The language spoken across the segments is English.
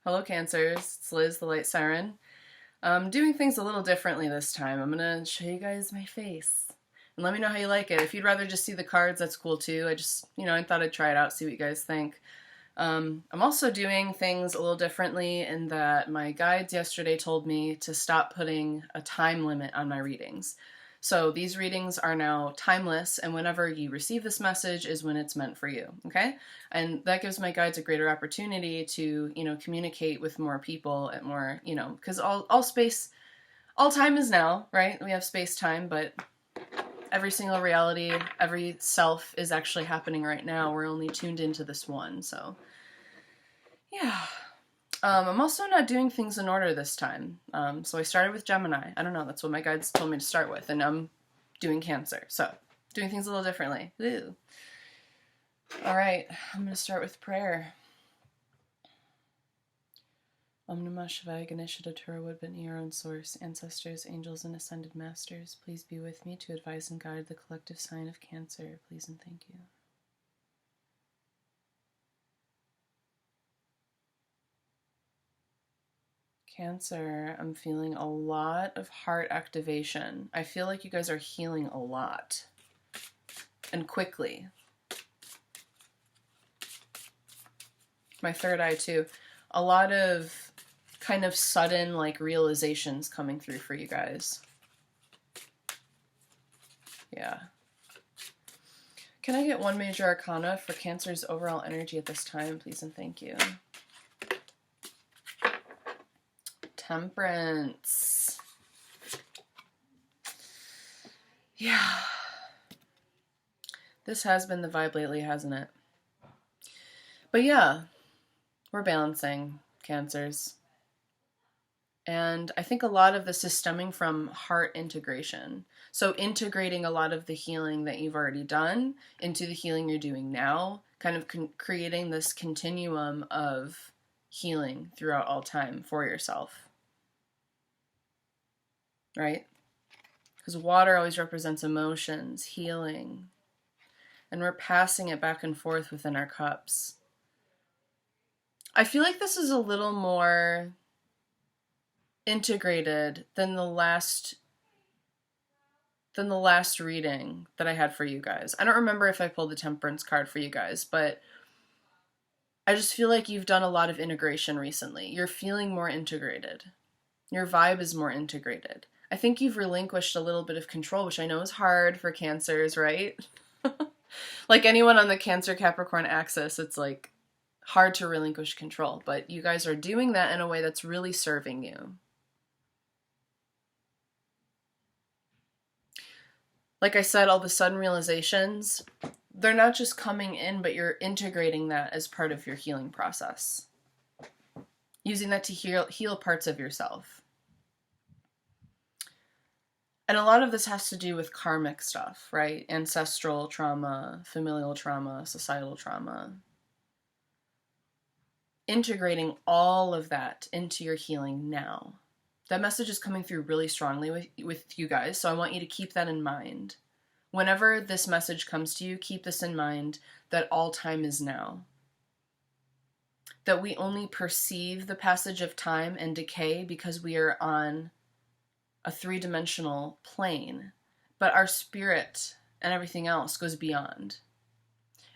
Hello Cancers, it's Liz, the Light Siren. I'm doing things a little differently this time. I'm gonna show you guys my face. And let me know how you like it. If you'd rather just see the cards, that's cool too. I thought I'd try it out, see what you guys think. I'm also doing things a little differently in that my guides yesterday told me to stop putting a time limit on my readings. So these readings are now timeless, and whenever you receive this message is when it's meant for you, okay? And that gives my guides a greater opportunity to, communicate with more people at more, because all space, all time is now, right? We have space-time, but every single reality, every self is actually happening right now. We're only tuned into this one, so yeah. I'm also not doing things in order this time. So I started with Gemini. I don't know, that's what my guides told me to start with, and I'm doing Cancer. So, doing things a little differently. Woo. All right, I'm going to start with prayer. Om Namah Shivaya Ganesha Datura Woodbin, your own source, ancestors, angels, and ascended masters, please be with me to advise and guide the collective sign of Cancer. Please and thank you. Cancer, I'm feeling a lot of heart activation. I feel like you guys are healing a lot and quickly. My third eye too. A lot of kind of sudden realizations coming through for you guys. Yeah. Can I get one major arcana for Cancer's overall energy at this time, please and thank you. Temperance. Yeah. This has been the vibe lately, hasn't it? But yeah, we're balancing, Cancers. And I think a lot of this is stemming from heart integration. So integrating a lot of the healing that you've already done into the healing you're doing now, kind of creating this continuum of healing throughout all time for yourself. Right? Because water always represents emotions, healing, and we're passing it back and forth within our cups. I feel like this is a little more integrated than the last reading that I had for you guys. I don't remember if I pulled the Temperance card for you guys, but I just feel like you've done a lot of integration recently. You're feeling more integrated. Your vibe is more integrated. I think you've relinquished a little bit of control, which I know is hard for Cancers, right? Like anyone on the Cancer Capricorn axis, it's hard to relinquish control, but you guys are doing that in a way that's really serving you. Like I said, all the sudden realizations, they're not just coming in, but you're integrating that as part of your healing process. Using that to heal parts of yourself. And a lot of this has to do with karmic stuff, right? Ancestral trauma, familial trauma, societal trauma. Integrating all of that into your healing now. That message is coming through really strongly with you guys, so I want you to keep that in mind. Whenever this message comes to you, keep this in mind, that all time is now. That we only perceive the passage of time and decay because we are on a three-dimensional plane, but our spirit and everything else goes beyond.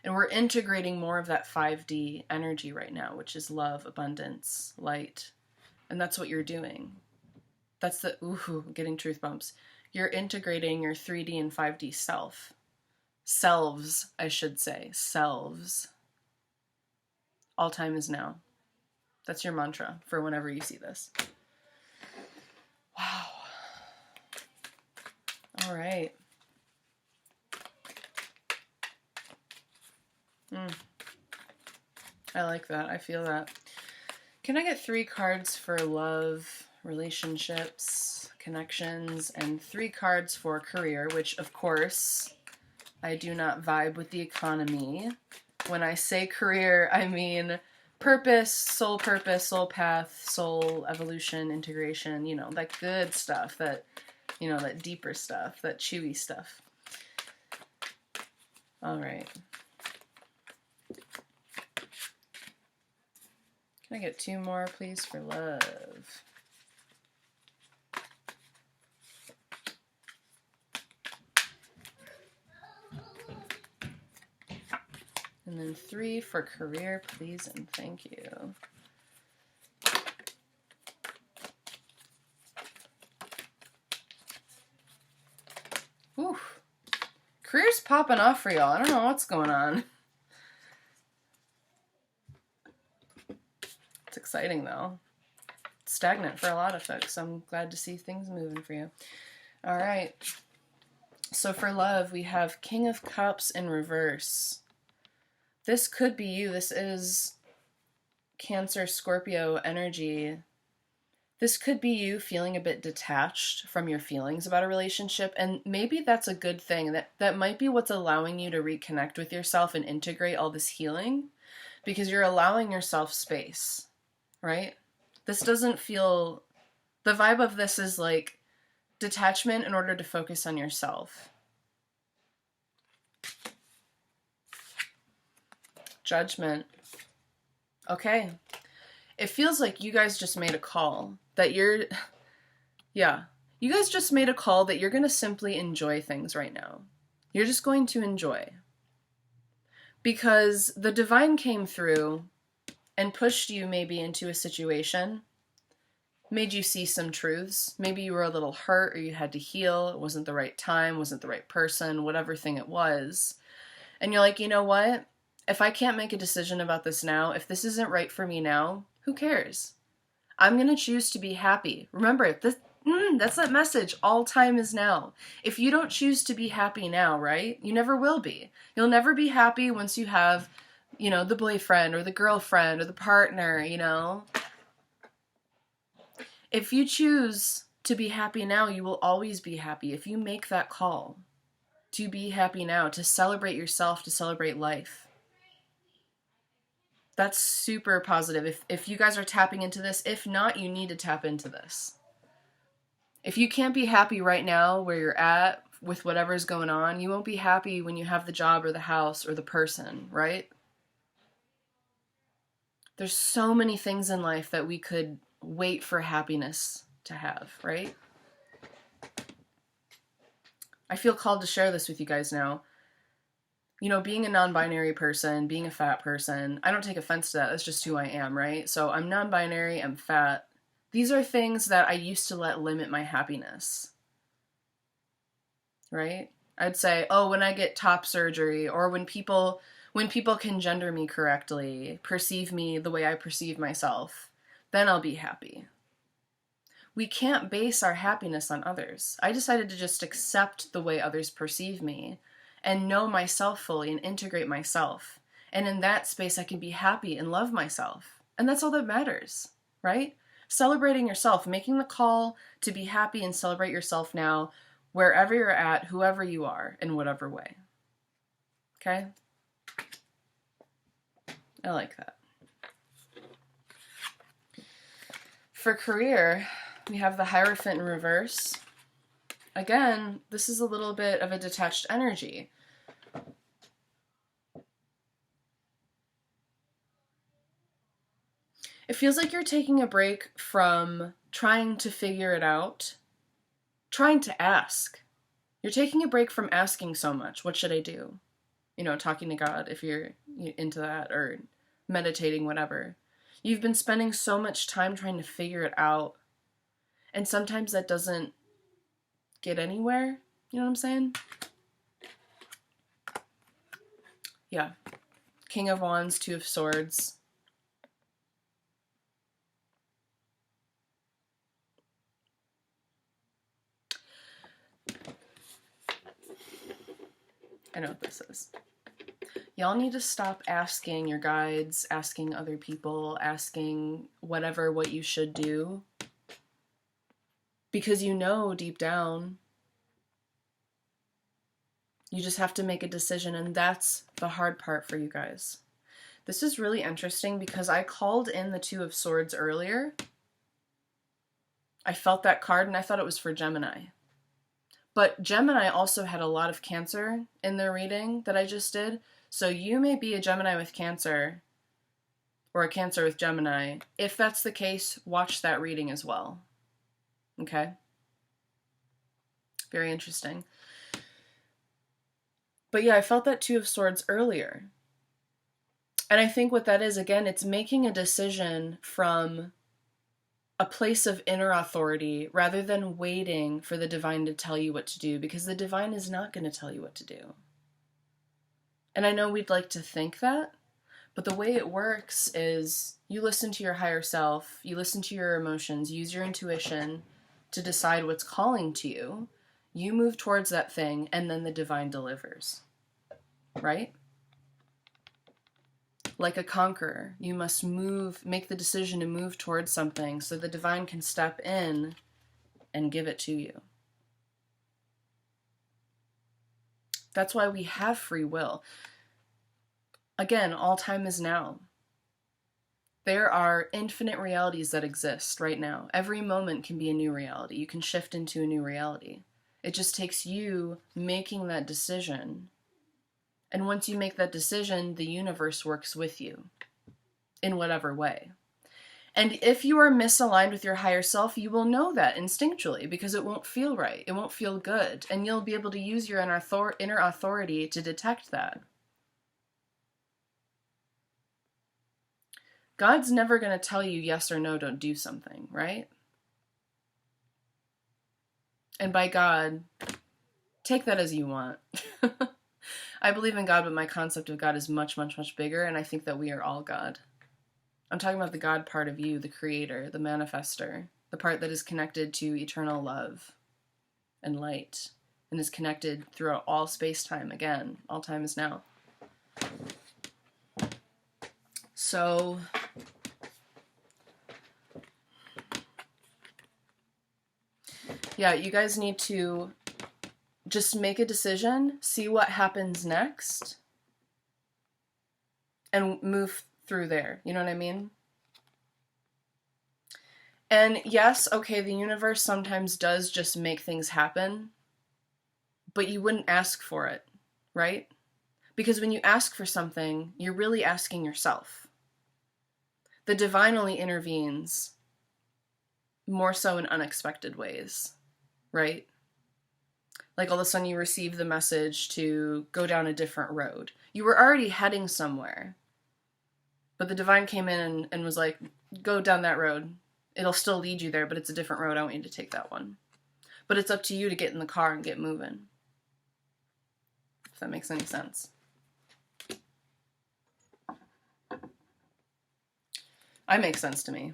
And we're integrating more of that 5D energy right now, which is love, abundance, light. And that's what you're doing. That's the, getting truth bumps. You're integrating your 3D and 5D self. Selves, I should say. Selves. All time is now. That's your mantra for whenever you see this. Wow. All right. I like that. I feel that. Can I get 3 cards for love, relationships, connections, and 3 cards for career, which, of course, I do not vibe with the economy. When I say career, I mean purpose, soul path, soul evolution, integration, that good stuff, that deeper stuff, that chewy stuff. All right. Can I get 2 more, please, for love? And then 3 for career, please, and thank you. Whew. Career's popping off for y'all. I don't know what's going on. It's exciting, though. It's stagnant for a lot of folks. I'm glad to see things moving for you. All right. So for love, we have King of Cups in reverse. This could be you. This is Cancer, Scorpio energy. This could be you feeling a bit detached from your feelings about a relationship, and maybe that's a good thing. That might be what's allowing you to reconnect with yourself and integrate all this healing, because you're allowing yourself space, right? This doesn't feel... The vibe of this is like detachment in order to focus on yourself. Judgment. Okay. It feels like you guys just made a call that you're... Yeah. You guys just made a call that you're going to simply enjoy things right now. You're just going to enjoy. Because the divine came through and pushed you maybe into a situation, made you see some truths. Maybe you were a little hurt or you had to heal. It wasn't the right time, wasn't the right person, whatever thing it was. And you're like, you know what? If I can't make a decision about this now, if this isn't right for me now, who cares? I'm going to choose to be happy. Remember, that's that message. All time is now. If you don't choose to be happy now, right? You never will be. You'll never be happy once you have, you know, the boyfriend or the girlfriend or the partner, you know? If you choose to be happy now, you will always be happy. If you make that call to be happy now, to celebrate yourself, to celebrate life. That's super positive. If you guys are tapping into this, if not, you need to tap into this. If you can't be happy right now where you're at with whatever's going on, you won't be happy when you have the job or the house or the person, right? There's so many things in life that we could wait for happiness to have, right? I feel called to share this with you guys now. You know, being a non-binary person, being a fat person, I don't take offense to that. That's just who I am, right? So I'm non-binary, I'm fat. These are things that I used to let limit my happiness, right? I'd say, oh, when I get top surgery, or when people can gender me correctly, perceive me the way I perceive myself, then I'll be happy. We can't base our happiness on others. I decided to just accept the way others perceive me and know myself fully and integrate myself. And in that space, I can be happy and love myself. And that's all that matters, right? Celebrating yourself, making the call to be happy and celebrate yourself now, wherever you're at, whoever you are, in whatever way. Okay? I like that. For career, we have the Hierophant in reverse. Again, this is a little bit of a detached energy. It feels like you're taking a break from trying to figure it out, trying to ask. You're taking a break from asking so much. What should I do? You know, talking to God if you're into that, or meditating, whatever. You've been spending so much time trying to figure it out, and sometimes that doesn't get anywhere. You know what I'm saying? Yeah. King of Wands, Two of Swords. I know what this is. Y'all need to stop asking your guides, asking other people, asking whatever what you should do. Because you know deep down, you just have to make a decision, and that's the hard part for you guys. This is really interesting because I called in the Two of Swords earlier. I felt that card and I thought it was for Gemini. But Gemini also had a lot of Cancer in their reading that I just did. So you may be a Gemini with Cancer, or a Cancer with Gemini, if that's the case, watch that reading as well. Okay? Very interesting. But yeah, I felt that Two of Swords earlier. And I think what that is, again, it's making a decision from a place of inner authority rather than waiting for the divine to tell you what to do, because the divine is not going to tell you what to do. And I know we'd like to think that, but the way it works is you listen to your higher self, you listen to your emotions, use your intuition to decide what's calling to you. You move towards that thing, and then the divine delivers. Right? Like a conqueror, you must make the decision to move towards something so the divine can step in and give it to you. That's why we have free will. Again, all time is now. There are infinite realities that exist right now. Every moment can be a new reality. You can shift into a new reality. It just takes you making that decision. And once you make that decision, the universe works with you in whatever way. And if you are misaligned with your higher self, you will know that instinctually because it won't feel right. It won't feel good. And you'll be able to use your inner authority to detect that. God's never going to tell you yes or no, don't do something, right? And by God, take that as you want. I believe in God, but my concept of God is much, much, much bigger, and I think that we are all God. I'm talking about the God part of you, the creator, the manifester, the part that is connected to eternal love and light, and is connected throughout all space-time. Again, all time is now. So, yeah, you guys need to just make a decision, see what happens next, and move through there. You know what I mean? And yes, okay, the universe sometimes does just make things happen, but you wouldn't ask for it, right? Because when you ask for something, you're really asking yourself. The divine only intervenes more so in unexpected ways, right? Like all of a sudden you receive the message to go down a different road. You were already heading somewhere, but the divine came in and was like, go down that road. It'll still lead you there, but it's a different road. I want you to take that one. But it's up to you to get in the car and get moving. If that makes any sense. I make sense to me.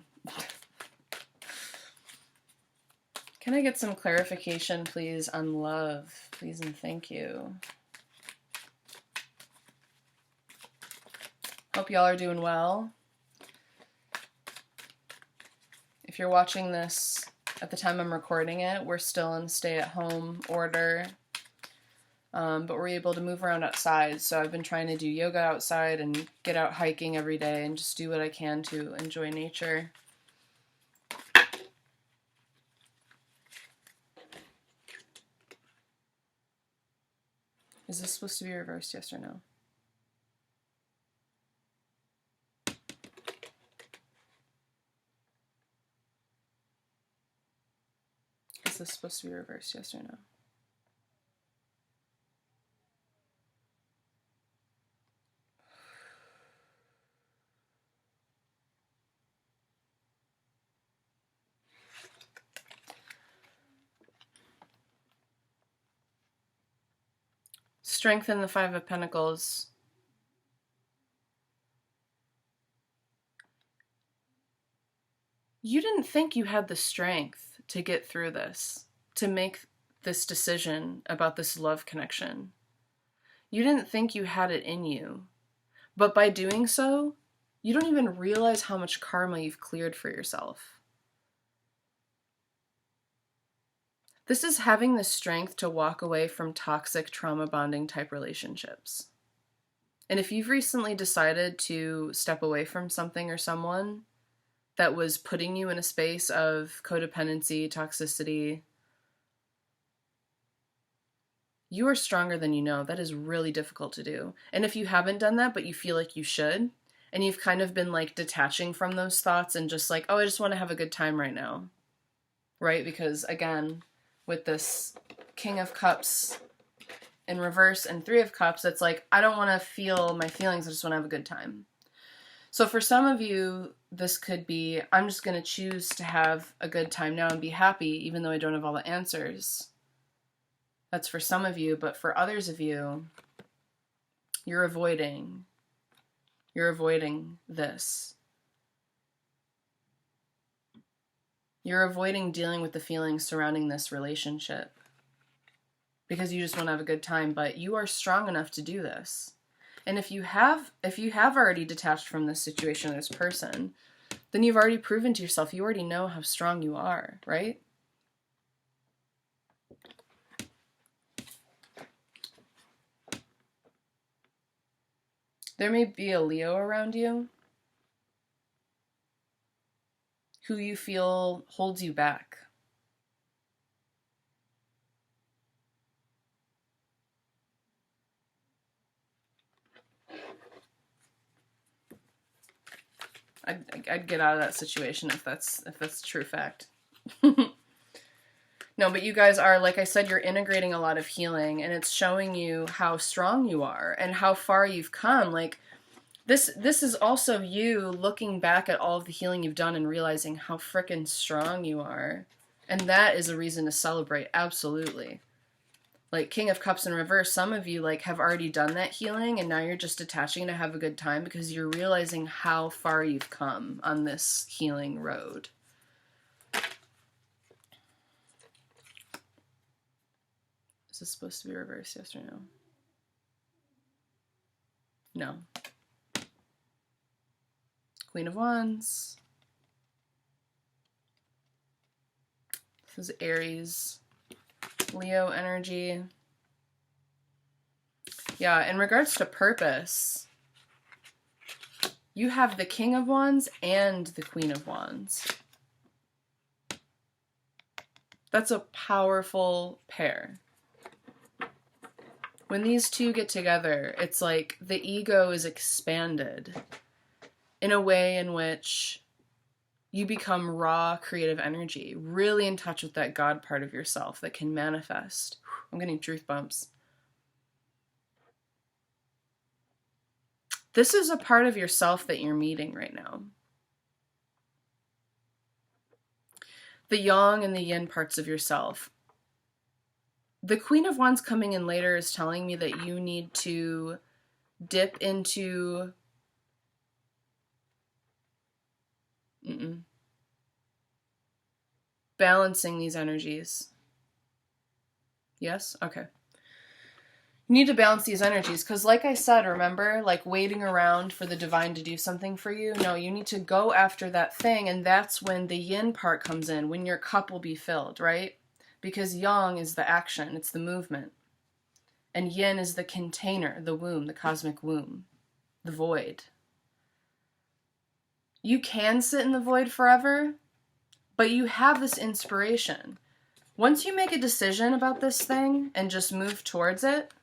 Can I get some clarification, please, on love? Please and thank you. Hope y'all are doing well. If you're watching this at the time I'm recording it, we're still in stay-at-home order, but we're able to move around outside. So I've been trying to do yoga outside and get out hiking every day and just do what I can to enjoy nature. Is this supposed to be reversed, yes or no? Is this supposed to be reversed, yes or no? Strengthen the Five of Pentacles. You didn't think you had the strength to get through this, to make this decision about this love connection. You didn't think you had it in you. But by doing so, you don't even realize how much karma you've cleared for yourself. This is having the strength to walk away from toxic trauma bonding type relationships. And if you've recently decided to step away from something or someone that was putting you in a space of codependency, toxicity, you are stronger than you know. That is really difficult to do. And if you haven't done that, but you feel like you should, and you've kind of been like detaching from those thoughts and just like, oh, I just want to have a good time right now, right? Because again, with this King of Cups in reverse and Three of Cups, it's like, I don't want to feel my feelings, I just want to have a good time. So for some of you, this could be, I'm just going to choose to have a good time now and be happy, even though I don't have all the answers. That's for some of you, but for others of you, you're avoiding this. You're avoiding dealing with the feelings surrounding this relationship because you just want to have a good time, but you are strong enough to do this. And if you have already detached from this situation or this person, then you've already proven to yourself, you already know how strong you are, right? There may be a Leo around you who you feel holds you back. I'd get out of that situation if that's true fact. No, but you guys are, like I said, you're integrating a lot of healing, and it's showing you how strong you are and how far you've come. Like, this is also you looking back at all of the healing you've done and realizing how frickin' strong you are. And that is a reason to celebrate, absolutely. Like, King of Cups in reverse, some of you, like, have already done that healing, and now you're just detaching to have a good time because you're realizing how far you've come on this healing road. Is this supposed to be reversed, yes or no? No. Queen of Wands. This is Aries. Leo energy. Yeah, in regards to purpose, you have the King of Wands and the Queen of Wands. That's a powerful pair. When these two get together, it's like the ego is expanded in a way in which you become raw creative energy, really in touch with that God part of yourself that can manifest. I'm getting truth bumps. This is a part of yourself that you're meeting right now. The yang and the yin parts of yourself. The Queen of Wands coming in later is telling me that you need to dip into balancing these energies. Yes? Okay. You need to balance these energies because, like I said, remember, like waiting around for the divine to do something for you? No, you need to go after that thing, and that's when the yin part comes in, when your cup will be filled, right? Because yang is the action, it's the movement. And yin is the container, the womb, the cosmic womb, the void. You can sit in the void forever, but you have this inspiration. Once you make a decision about this thing and just move towards it,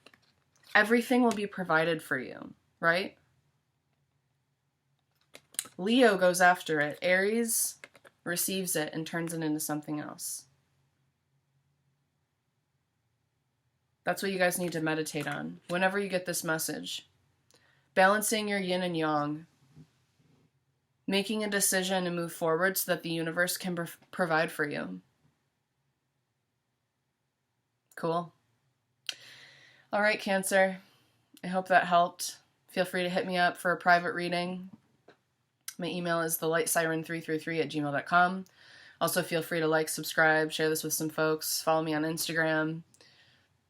everything will be provided for you, right? Leo goes after it. Aries receives it and turns it into something else. That's what you guys need to meditate on whenever you get this message. Balancing your yin and yang. Making a decision and move forward so that the universe can provide for you. Cool. All right, Cancer. I hope that helped. Feel free to hit me up for a private reading. My email is thelightsirens333@gmail.com. Also, feel free to like, subscribe, share this with some folks. Follow me on Instagram.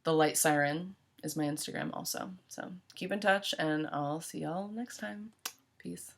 The Light Siren is my Instagram also. So keep in touch, and I'll see y'all next time. Peace.